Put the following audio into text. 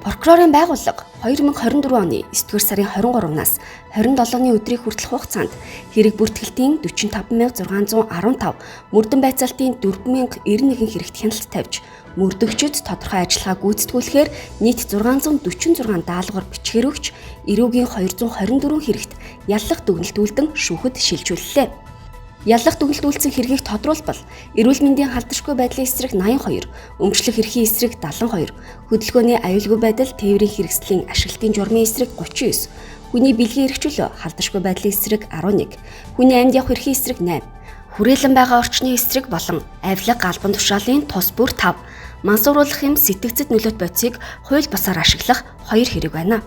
Прокурорын байгууллага 2024 оны 9-р сарын 23-наас 27-ны өдрийн хүртэлх хугацаанд хэрэг бүртгэлтийн 45615, мөрдөн байцаалтын 4091 хэрэгт хяналт тавьж, мөрдөгчид тодорхой ажиллагаа гүйцэтгүүлэхээр нийт 646 даалгавар бичгээр өгч, эрүүгийн 224 хэрэгт яллах дүгнэлтүүлдэн шүүхэд шилжүүллээ. Яллах дүгнэлтүүлсэн хэргийг тодруулбал эрүүл мэндийн халдшгүй байдлын эсрэг 82, өмчлөх эрхийн эсрэг 72, хөдөлгөөний аюулгүй байдал тээврийн хэрэгслийн ашиглалтын журмын эсрэг 39, хүний бэлгийн эрхчлөө халдшгүй байдлын эсрэг 11, хүний амьд явах эрхийн эсрэг 8, хүрээлэн байгаа орчны эсрэг болон авилга галбан тушаалын тус бүр 5, мансууруулах юм сэтгцэд нөлөөт бодисыг хууль бусаар ашиглах 2 хэрэг байна.